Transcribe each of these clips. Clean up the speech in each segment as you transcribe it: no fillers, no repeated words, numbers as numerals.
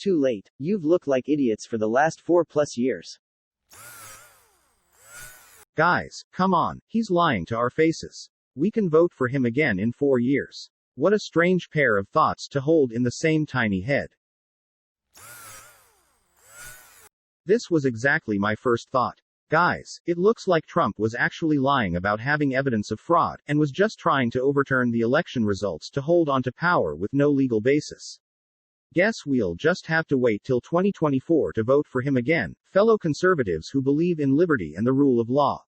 too late. You've looked like idiots for the last 4+ years. Guys, come on, he's lying to our faces. We can vote for him again in 4 years. What a strange pair of thoughts to hold in the same tiny head. This was exactly my first thought. Guys, it looks like Trump was actually lying about having evidence of fraud, and was just trying to overturn the election results to hold on to power with no legal basis. Guess we'll just have to wait till 2024 to vote for him again, fellow conservatives who believe in liberty and the rule of law.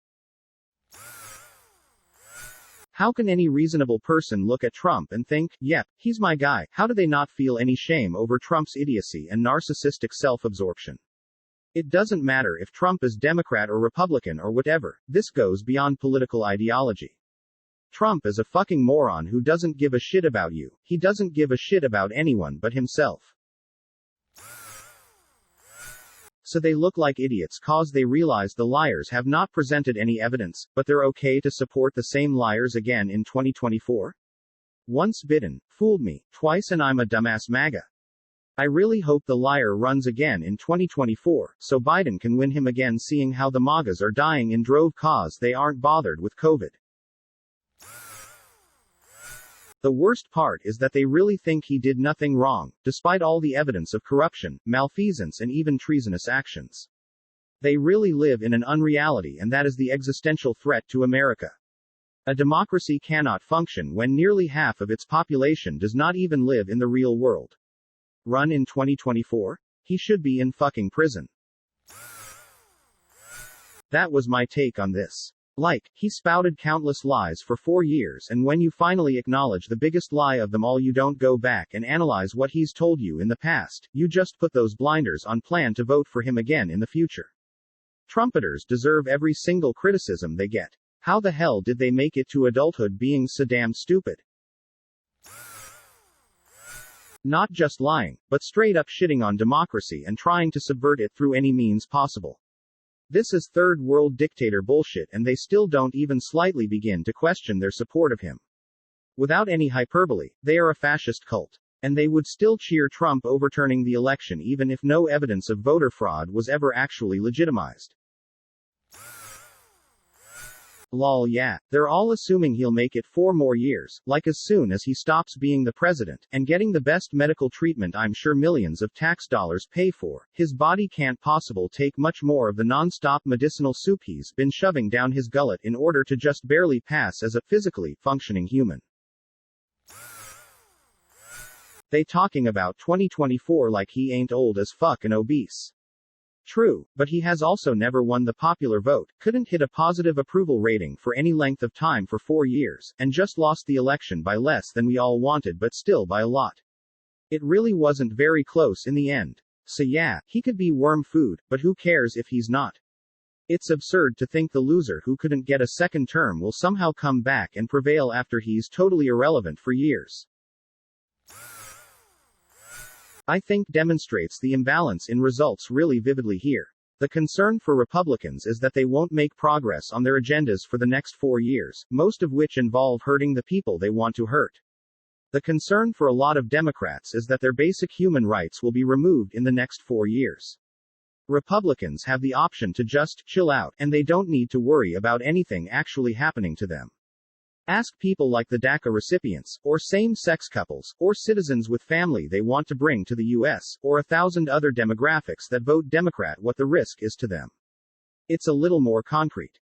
How can any reasonable person look at Trump and think, yep, he's my guy? How do they not feel any shame over Trump's idiocy and narcissistic self-absorption? It doesn't matter if Trump is Democrat or Republican or whatever, this goes beyond political ideology. Trump is a fucking moron who doesn't give a shit about you. He doesn't give a shit about anyone but himself. So they look like idiots cause they realize the liars have not presented any evidence, but they're okay to support the same liars again in 2024? Once bitten, fooled me, twice and I'm a dumbass MAGA. I really hope the liar runs again in 2024, so Biden can win him again, seeing how the MAGAs are dying in drove cause they aren't bothered with COVID. The worst part is that they really think he did nothing wrong, despite all the evidence of corruption, malfeasance and even treasonous actions. They really live in an unreality, and that is the existential threat to America. A democracy cannot function when nearly half of its population does not even live in the real world. Run in 2024? He should be in fucking prison. That was my take on this. Like, he spouted countless lies for 4 years, and when you finally acknowledge the biggest lie of them all, you don't go back and analyze what he's told you in the past, you just put those blinders on, plan to vote for him again in the future. Trumpeters deserve every single criticism they get. How the hell did they make it to adulthood being so damn stupid? Not just lying, but straight up shitting on democracy and trying to subvert it through any means possible. This is third world dictator bullshit, and they still don't even slightly begin to question their support of him. Without any hyperbole, they are a fascist cult. And they would still cheer Trump overturning the election even if no evidence of voter fraud was ever actually legitimized. Lol, yeah, they're all assuming he'll make it 4 more years, like as soon as he stops being the president, and getting the best medical treatment I'm sure millions of tax dollars pay for, his body can't possibly take much more of the non-stop medicinal soup he's been shoving down his gullet in order to just barely pass as a physically functioning human. They talking about 2024 like he ain't old as fuck and obese. True, but he has also never won the popular vote, couldn't hit a positive approval rating for any length of time for 4 years, and just lost the election by less than we all wanted, but still by a lot. It really wasn't very close in the end. So yeah, he could be worm food, but who cares if he's not? It's absurd to think the loser who couldn't get a second term will somehow come back and prevail after he's totally irrelevant for years. I think demonstrates the imbalance in results really vividly here. The concern for Republicans is that they won't make progress on their agendas for the next 4 years, most of which involve hurting the people they want to hurt. The concern for a lot of Democrats is that their basic human rights will be removed in the next 4 years. Republicans have the option to just chill out, and they don't need to worry about anything actually happening to them. Ask people like the DACA recipients, or same-sex couples, or citizens with family they want to bring to the U.S., or 1,000 other demographics that vote Democrat what the risk is to them. It's a little more concrete.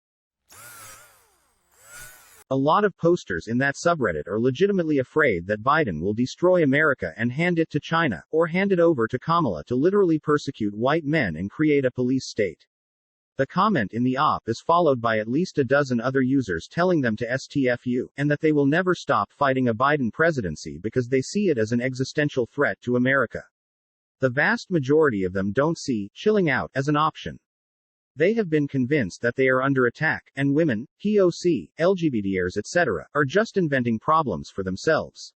A lot of posters in that subreddit are legitimately afraid that Biden will destroy America and hand it to China, or hand it over to Kamala to literally persecute white men and create a police state. The comment in the op is followed by at least a dozen other users telling them to STFU, and that they will never stop fighting a Biden presidency because they see it as an existential threat to America. The vast majority of them don't see chilling out as an option. They have been convinced that they are under attack, and women, POC, LGBTers etc., are just inventing problems for themselves.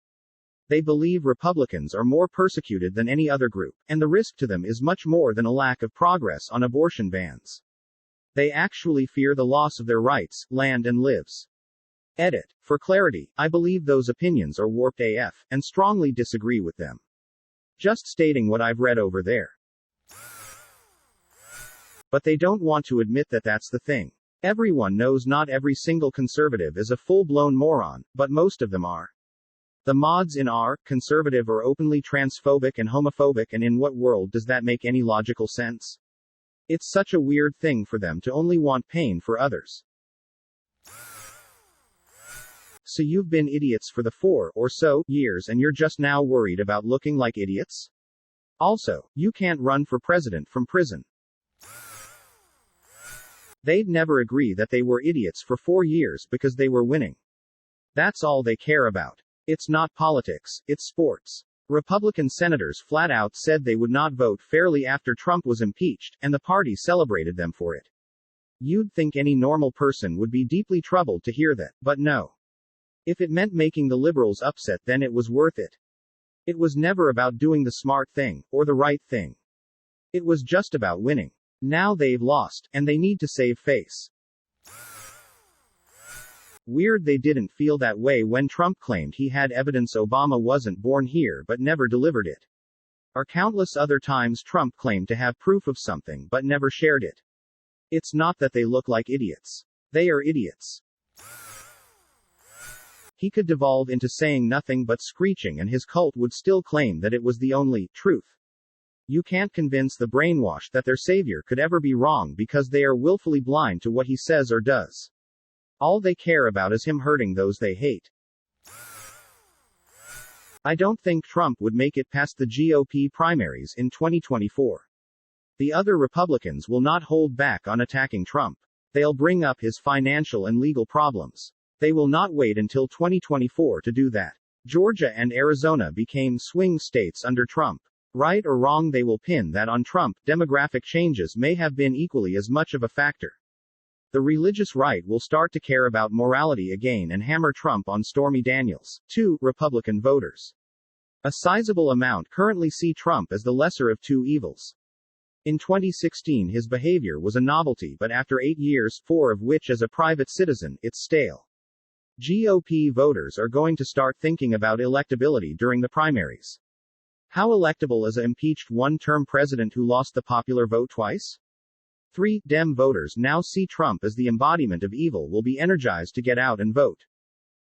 They believe Republicans are more persecuted than any other group, and the risk to them is much more than a lack of progress on abortion bans. They actually fear the loss of their rights, land and lives. Edit. For clarity, I believe those opinions are warped AF, and strongly disagree with them. Just stating what I've read over there. But they don't want to admit that that's the thing. Everyone knows not every single conservative is a full-blown moron, but most of them are. The mods in are conservative or openly transphobic and homophobic, and in what world does that make any logical sense? It's such a weird thing for them to only want pain for others. So you've been idiots for the 4 or so years and you're just now worried about looking like idiots? Also, you can't run for president from prison. They'd never agree that they were idiots for 4 years because they were winning. That's all they care about. It's not politics, it's sports. Republican senators flat out said they would not vote fairly after Trump was impeached, and the party celebrated them for it. You'd think any normal person would be deeply troubled to hear that, but no. If it meant making the liberals upset, then it was worth it. It was never about doing the smart thing, or the right thing. It was just about winning. Now they've lost, and they need to save face. Weird they didn't feel that way when Trump claimed he had evidence Obama wasn't born here but never delivered it. Or countless other times Trump claimed to have proof of something but never shared it. It's not that they look like idiots. They are idiots. He could devolve into saying nothing but screeching and his cult would still claim that it was the only truth. You can't convince the brainwashed that their savior could ever be wrong because they are willfully blind to what he says or does. All they care about is him hurting those they hate. I don't think Trump would make it past the GOP primaries in 2024. The other Republicans will not hold back on attacking Trump. They'll bring up his financial and legal problems. They will not wait until 2024 to do that. Georgia and Arizona became swing states under Trump. Right or wrong, they will pin that on Trump. Demographic changes may have been equally as much of a factor. The religious right will start to care about morality again and hammer Trump on Stormy Daniels. 2. Republican voters. A sizable amount currently see Trump as the lesser of two evils. In 2016 his behavior was a novelty, but after 8 years, 4 of which as a private citizen, it's stale. GOP voters are going to start thinking about electability during the primaries. How electable is an impeached one-term president who lost the popular vote twice? 3. Dem voters now see Trump as the embodiment of evil, will be energized to get out and vote.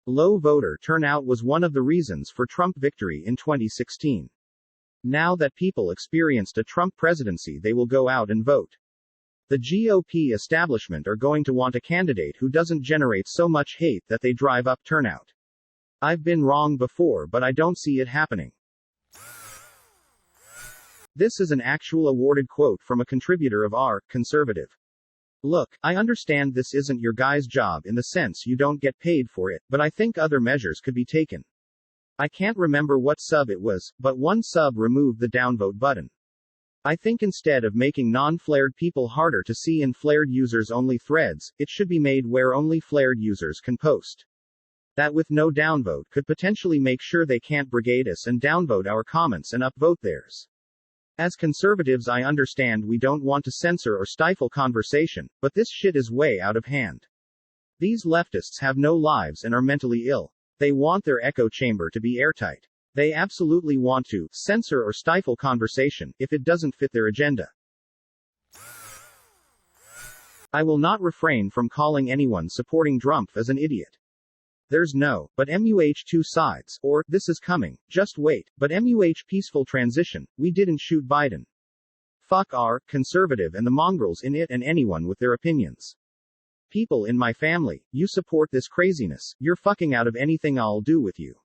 Low voter turnout was one of the reasons for Trump victory in 2016. Now that people experienced a Trump presidency, they will go out and vote. The GOP establishment are going to want a candidate who doesn't generate so much hate that they drive up turnout. I've been wrong before, but I don't see it happening. This is an actual awarded quote from a contributor of our conservative. Look, I understand this isn't your guy's job in the sense you don't get paid for it, but I think other measures could be taken. I can't remember what sub it was, but one sub removed the downvote button. I think instead of making non-flared people harder to see in flared users only threads, it should be made where only flared users can post. That with no downvote could potentially make sure they can't brigade us and downvote our comments and upvote theirs. As conservatives, I understand we don't want to censor or stifle conversation, but this shit is way out of hand. These leftists have no lives and are mentally ill. They want their echo chamber to be airtight. They absolutely want to censor or stifle conversation if it doesn't fit their agenda. I will not refrain from calling anyone supporting Trump as an idiot. There's no, but MUH 2 sides, or, this is coming, just wait, but MUH peaceful transition, we didn't shoot Biden. Fuck our conservative and the mongrels in it and anyone with their opinions. People in my family, you support this craziness, you're fucking out of anything I'll do with you.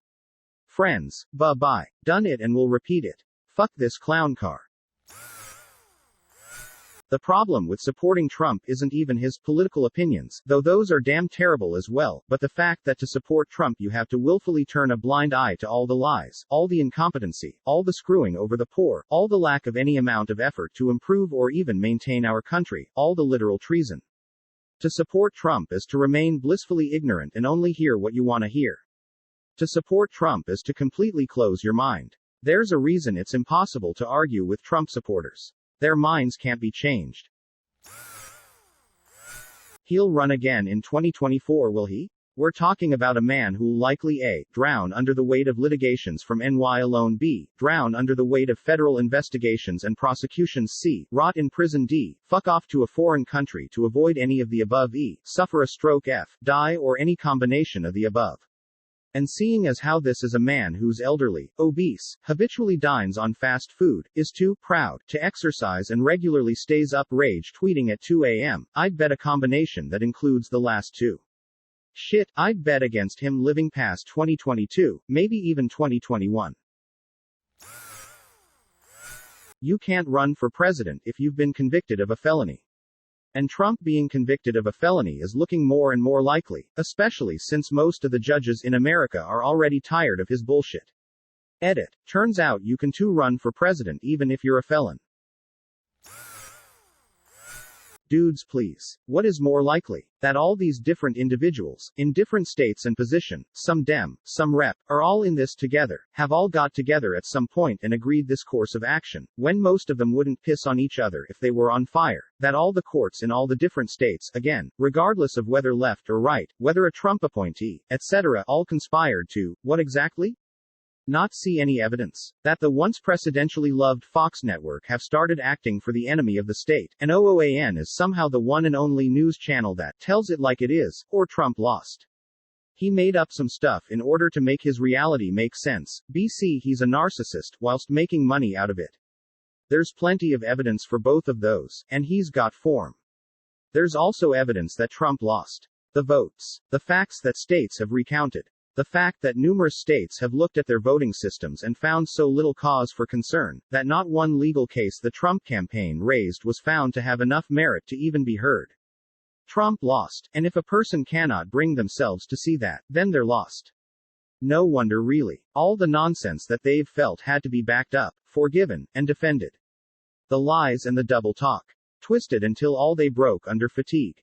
Friends, bye-bye. Done it and will repeat it. Fuck this clown car. The problem with supporting Trump isn't even his political opinions, though those are damn terrible as well, but the fact that to support Trump you have to willfully turn a blind eye to all the lies, all the incompetency, all the screwing over the poor, all the lack of any amount of effort to improve or even maintain our country, all the literal treason. To support Trump is to remain blissfully ignorant and only hear what you want to hear. To support Trump is to completely close your mind. There's a reason it's impossible to argue with Trump supporters. Their minds can't be changed. He'll run again in 2024, will he? We're talking about a man who'll likely A. drown under the weight of litigations from NY alone, B. drown under the weight of federal investigations and prosecutions, C. rot in prison, D. fuck off to a foreign country to avoid any of the above, E. suffer a stroke, F. die, or any combination of the above. And seeing as how this is a man who's elderly, obese, habitually dines on fast food, is too proud to exercise and regularly stays up rage tweeting at 2 a.m., I'd bet a combination that includes the last two. Shit, I'd bet against him living past 2022, maybe even 2021. You can't run for president if you've been convicted of a felony. And Trump being convicted of a felony is looking more and more likely, especially since most of the judges in America are already tired of his bullshit. Edit. Turns out you can too run for president even if you're a felon. Dudes, please. What is more likely? That all these different individuals, in different states and position, some Dem, some Rep, are all in this together, have all got together at some point and agreed this course of action, when most of them wouldn't piss on each other if they were on fire, that all the courts in all the different states, again, regardless of whether left or right, whether a Trump appointee, etc., all conspired to, what exactly? Not see any evidence that the once presidentially loved Fox network have started acting for the enemy of the state, and OOAN is somehow the one and only news channel that tells it like it is, or Trump lost. He made up some stuff in order to make his reality make sense. BC, he's a narcissist, whilst making money out of it. There's plenty of evidence for both of those, and he's got form. There's also evidence that Trump lost the votes, the facts that states have recounted. The fact that numerous states have looked at their voting systems and found so little cause for concern, that not one legal case the Trump campaign raised was found to have enough merit to even be heard. Trump lost, and if a person cannot bring themselves to see that, then they're lost. No wonder really. All the nonsense that they've felt had to be backed up, forgiven, and defended. The lies and the double talk. Twisted until all they broke under fatigue.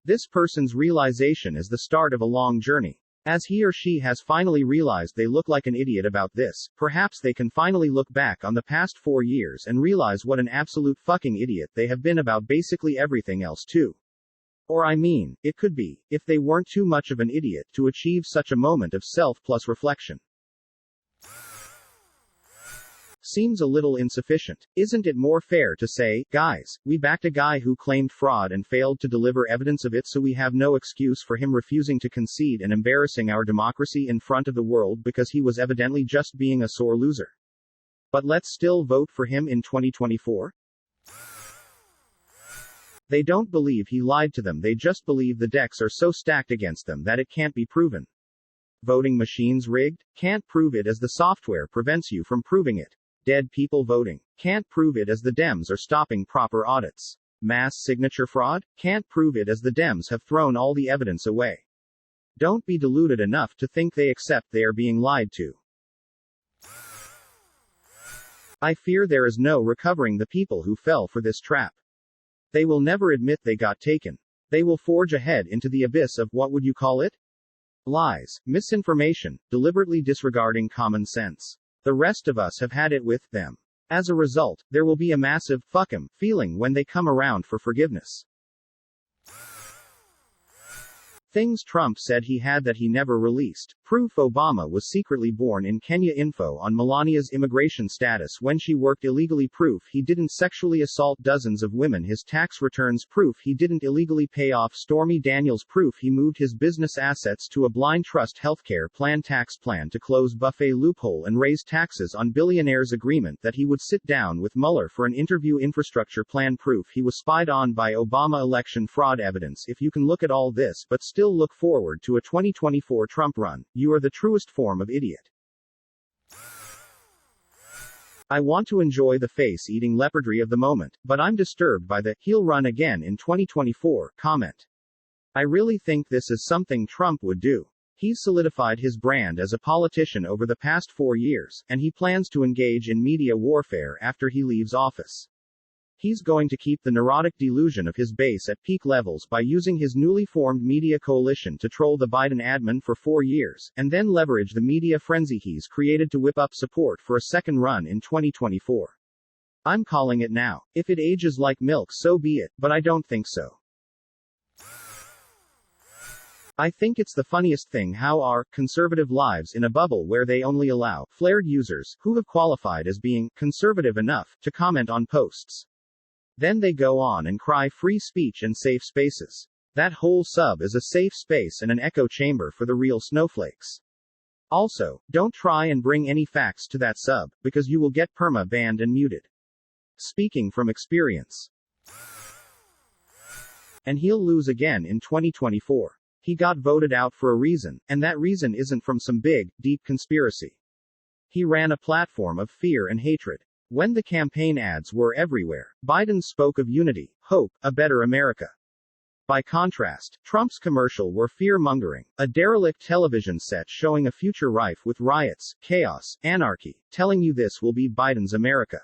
This person's realization is the start of a long journey. As he or she has finally realized they look like an idiot about this, perhaps they can finally look back on the past 4 years and realize what an absolute fucking idiot they have been about basically everything else too. Or I mean, it could be, if they weren't too much of an idiot to achieve such a moment of self plus reflection. Seems a little insufficient. Isn't it more fair to say, guys, we backed a guy who claimed fraud and failed to deliver evidence of it, so we have no excuse for him refusing to concede and embarrassing our democracy in front of the world because he was evidently just being a sore loser. But let's still vote for him in 2024? They don't believe he lied to them, they just believe the decks are so stacked against them that it can't be proven. Voting machines rigged? Can't prove it as the software prevents you from proving it. Dead people voting? Can't prove it as the Dems are stopping proper audits. Mass signature fraud? Can't prove it as the Dems have thrown all the evidence away. Don't be deluded enough to think they accept they are being lied to. I fear there is no recovering the people who fell for this trap. They will never admit they got taken. They will forge ahead into the abyss of, what would you call it? Lies, misinformation, deliberately disregarding common sense. The rest of us have had it with them. As a result, there will be a massive fuck 'em feeling when they come around for forgiveness. Things Trump said he had that he never released. Proof Obama was secretly born in Kenya. Info on Melania's immigration status when she worked illegally. Proof he didn't sexually assault dozens of women. His tax returns. Proof he didn't illegally pay off Stormy Daniels. Proof he moved his business assets to a blind trust healthcare plan. Tax plan to close buffet loophole and raise taxes on billionaires. Agreement that he would sit down with Mueller for an interview. Infrastructure plan. Proof he was spied on by Obama. Election fraud evidence. If you can look at all this but still look forward to a 2024 Trump run, you are the truest form of idiot. I want to enjoy the face-eating leopardry of the moment, but I'm disturbed by the "he'll run again in 2024" comment. I really think this is something Trump would do. He's solidified his brand as a politician over the past 4 years, and he plans to engage in media warfare after he leaves office. He's going to keep the neurotic delusion of his base at peak levels by using his newly formed media coalition to troll the Biden admin for 4 years, and then leverage the media frenzy he's created to whip up support for a second run in 2024. I'm calling it now. If it ages like milk, so be it, but I don't think so. I think it's the funniest thing how our conservative lives in a bubble where they only allow flared users who have qualified as being conservative enough to comment on posts. Then they go on and cry free speech and safe spaces. That whole sub is a safe space and an echo chamber for the real snowflakes. Also, don't try and bring any facts to that sub, because you will get perma-banned and muted. Speaking from experience. And he'll lose again in 2024. He got voted out for a reason, and that reason isn't from some big, deep conspiracy. He ran a platform of fear and hatred. When the campaign ads were everywhere, Biden spoke of unity, hope, a better America. By contrast, Trump's commercial were fear-mongering, a derelict television set showing a future rife with riots, chaos, anarchy, telling you this will be Biden's America.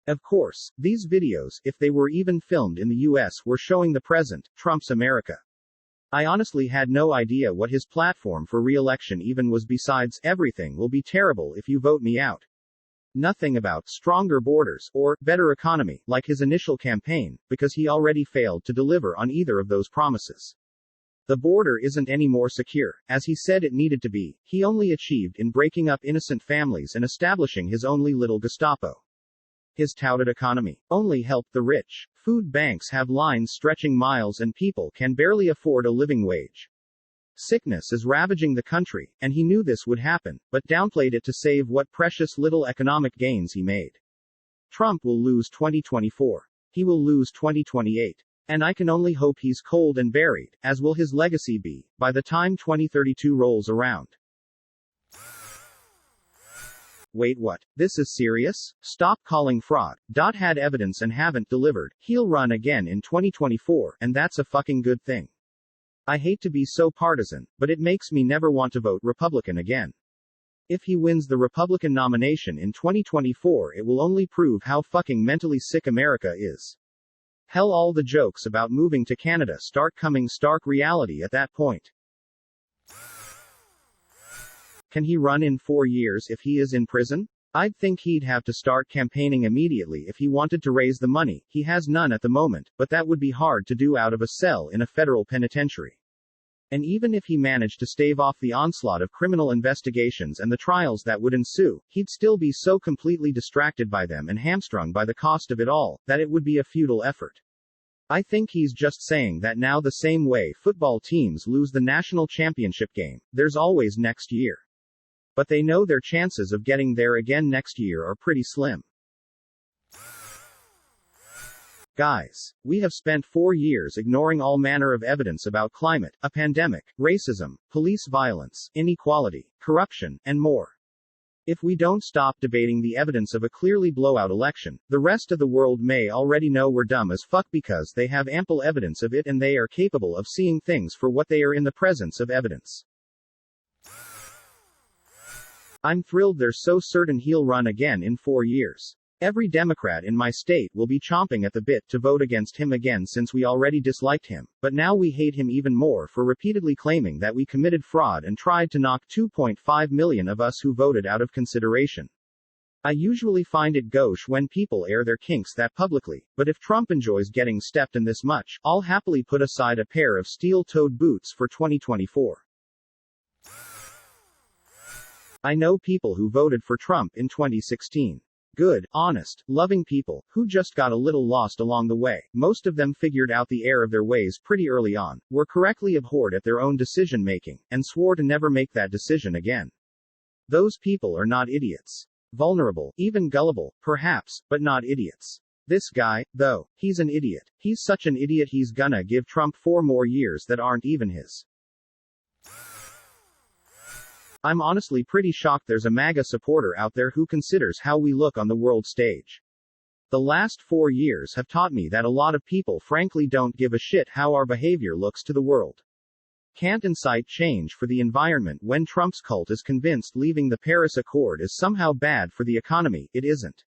Of course, these videos, if they were even filmed in the US, were showing the present, Trump's America. I honestly had no idea what his platform for re-election even was besides, everything will be terrible if you vote me out. Nothing about stronger borders or better economy like his initial campaign, because he already failed to deliver on either of those promises. The border isn't any more secure, as he said it needed to be. He only achieved in breaking up innocent families and establishing his only little Gestapo. His touted economy only helped the rich. Food banks have lines stretching miles and people can barely afford a living wage. Sickness is ravaging the country, and he knew this would happen, but downplayed it to save what precious little economic gains he made. Trump will lose 2024. He will lose 2028. And I can only hope he's cold and buried, as will his legacy be, by the time 2032 rolls around. Wait, what? This is serious? Stop calling fraud. Had evidence and haven't delivered. He'll run again in 2024, and that's a fucking good thing. I hate to be so partisan, but it makes me never want to vote Republican again. If he wins the Republican nomination in 2024, it will only prove how fucking mentally sick America is. Hell, all the jokes about moving to Canada start coming stark reality at that point. Can he run in 4 years if he is in prison? I'd think he'd have to start campaigning immediately if he wanted to raise the money. He has none at the moment, but that would be hard to do out of a cell in a federal penitentiary. And even if he managed to stave off the onslaught of criminal investigations and the trials that would ensue, he'd still be so completely distracted by them and hamstrung by the cost of it all, that it would be a futile effort. I think he's just saying that now, the same way football teams lose the national championship game, there's always next year. But they know their chances of getting there again next year are pretty slim. Guys, we have spent 4 years ignoring all manner of evidence about climate, a pandemic, racism, police violence, inequality, corruption, and more. If we don't stop debating the evidence of a clearly blowout election, the rest of the world may already know we're dumb as fuck because they have ample evidence of it and they are capable of seeing things for what they are in the presence of evidence. I'm thrilled they're so certain he'll run again in 4 years. Every Democrat in my state will be chomping at the bit to vote against him again since we already disliked him, but now we hate him even more for repeatedly claiming that we committed fraud and tried to knock 2.5 million of us who voted out of consideration. I usually find it gauche when people air their kinks that publicly, but if Trump enjoys getting stepped in this much, I'll happily put aside a pair of steel-toed boots for 2024. I know people who voted for Trump in 2016. Good, honest, loving people, who just got a little lost along the way. Most of them figured out the error of their ways pretty early on, were correctly abhorred at their own decision-making, and swore to never make that decision again. Those people are not idiots. Vulnerable, even gullible, perhaps, but not idiots. This guy, though, he's an idiot. He's such an idiot he's gonna give Trump 4 more years that aren't even his. I'm honestly pretty shocked there's a MAGA supporter out there who considers how we look on the world stage. The last 4 years have taught me that a lot of people frankly don't give a shit how our behavior looks to the world. Can't incite change for the environment when Trump's cult is convinced leaving the Paris Accord is somehow bad for the economy. It isn't.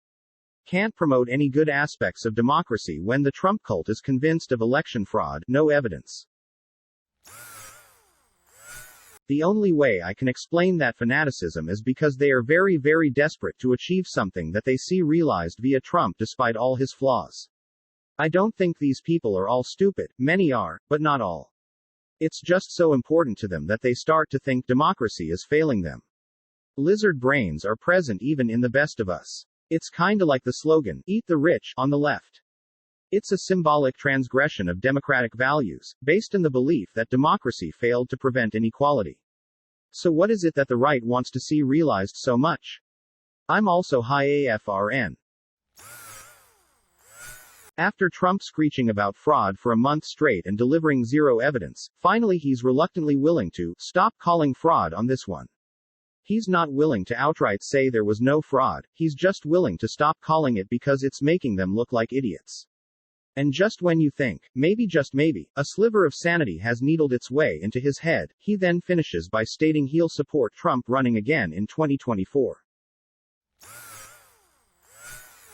Can't promote any good aspects of democracy when the Trump cult is convinced of election fraud. No evidence. The only way I can explain that fanaticism is because they are very, very desperate to achieve something that they see realized via Trump despite all his flaws. I don't think these people are all stupid, many are, but not all. It's just so important to them that they start to think democracy is failing them. Lizard brains are present even in the best of us. It's kinda like the slogan, "Eat the rich," on the left. It's a symbolic transgression of democratic values, based in the belief that democracy failed to prevent inequality. So what is it that the right wants to see realized so much? I'm also high AFRN. After Trump screeching about fraud for a month straight and delivering zero evidence, finally he's reluctantly willing to stop calling fraud on this one. He's not willing to outright say there was no fraud, he's just willing to stop calling it because it's making them look like idiots. And just when you think, maybe just maybe, a sliver of sanity has needled its way into his head, he then finishes by stating he'll support Trump running again in 2024.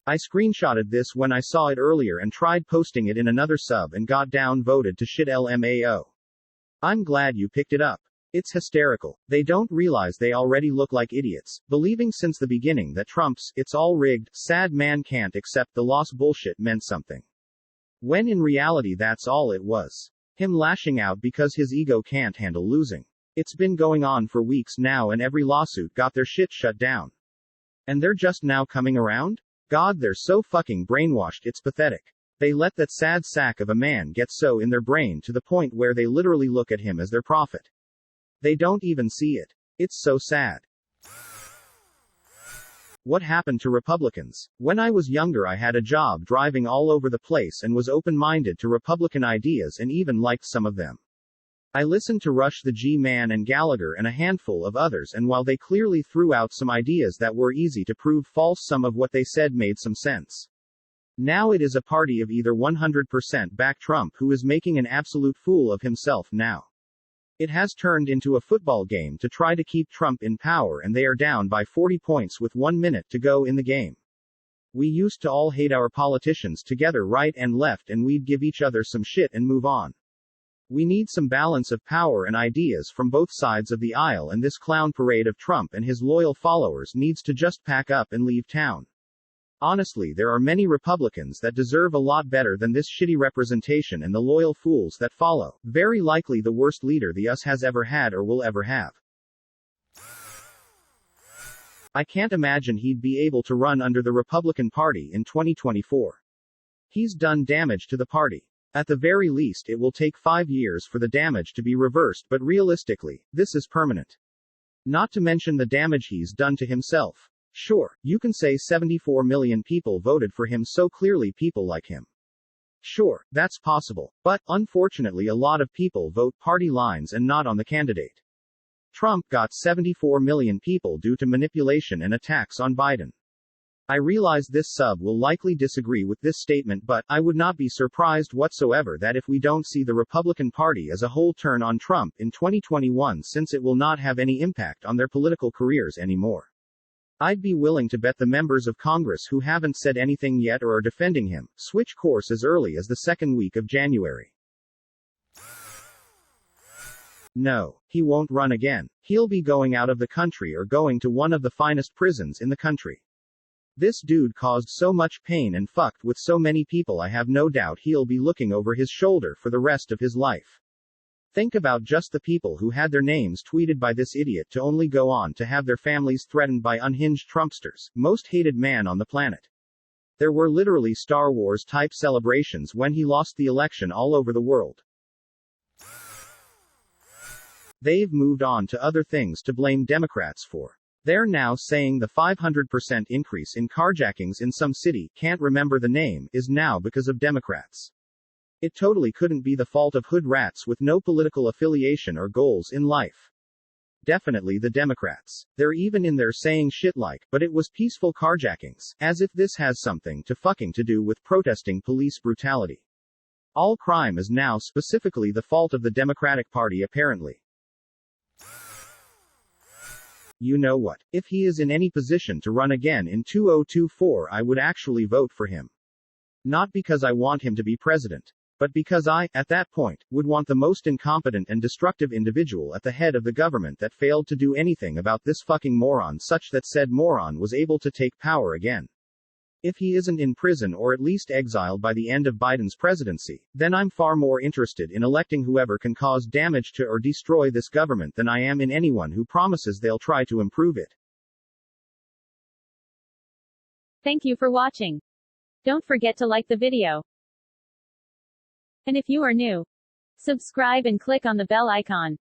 I screenshotted this when I saw it earlier and tried posting it in another sub and got downvoted to shit LMAO. I'm glad you picked it up. It's hysterical. They don't realize they already look like idiots, believing since the beginning that Trump's "it's all rigged, sad man can't accept the loss" bullshit meant something. When in reality that's all it was. Him lashing out because his ego can't handle losing. It's been going on for weeks now and every lawsuit got their shit shut down. And they're just now coming around? God, they're so fucking brainwashed, it's pathetic. They let that sad sack of a man get so in their brain to the point where they literally look at him as their prophet. They don't even see it. It's so sad. What happened to Republicans? When I was younger, I had a job driving all over the place and was open-minded to Republican ideas and even liked some of them. I listened to Rush the G-Man and Gallagher and a handful of others, and while they clearly threw out some ideas that were easy to prove false, some of what they said made some sense. Now it is a party of either 100% back Trump, who is making an absolute fool of himself now. It has turned into a football game to try to keep Trump in power, and they are down by 40 points with 1 minute to go in the game. We used to all hate our politicians together, right and left, and we'd give each other some shit and move on. We need some balance of power and ideas from both sides of the aisle, and this clown parade of Trump and his loyal followers needs to just pack up and leave town. Honestly, there are many Republicans that deserve a lot better than this shitty representation and the loyal fools that follow, very likely the worst leader the US has ever had or will ever have. I can't imagine he'd be able to run under the Republican Party in 2024. He's done damage to the party. At the very least, it will take 5 years for the damage to be reversed, but realistically, this is permanent. Not to mention the damage he's done to himself. Sure, you can say 74 million people voted for him, so clearly people like him. Sure, that's possible. But, unfortunately, a lot of people vote party lines and not on the candidate. Trump got 74 million people due to manipulation and attacks on Biden. I realize this sub will likely disagree with this statement, but I would not be surprised whatsoever that if we don't see the Republican Party as a whole turn on Trump in 2021, since it will not have any impact on their political careers anymore. I'd be willing to bet the members of Congress who haven't said anything yet or are defending him switch course as early as the second week of January. No, he won't run again. He'll be going out of the country or going to one of the finest prisons in the country. This dude caused so much pain and fucked with so many people. I have no doubt he'll be looking over his shoulder for the rest of his life. Think about just the people who had their names tweeted by this idiot to only go on to have their families threatened by unhinged Trumpsters, most hated man on the planet. There were literally Star Wars type celebrations when he lost the election all over the world. They've moved on to other things to blame Democrats for. They're now saying the 500% increase in carjackings in some city, can't remember the name, is now because of Democrats. It totally couldn't be the fault of hood rats with no political affiliation or goals in life. Definitely the Democrats. They're even in there saying shit like, but it was peaceful carjackings, as if this has something to do with protesting police brutality. All crime is now specifically the fault of the Democratic Party apparently. You know what? If he is in any position to run again in 2024, I would actually vote for him. Not because I want him to be president, but because I, at that point, would want the most incompetent and destructive individual at the head of the government that failed to do anything about this fucking moron, such that said moron was able to take power again. If he isn't in prison or at least exiled by the end of Biden's presidency, then I'm far more interested in electing whoever can cause damage to or destroy this government than I am in anyone who promises they'll try to improve it. Thank you for watching. Don't forget to like the video. And if you are new, subscribe and click on the bell icon.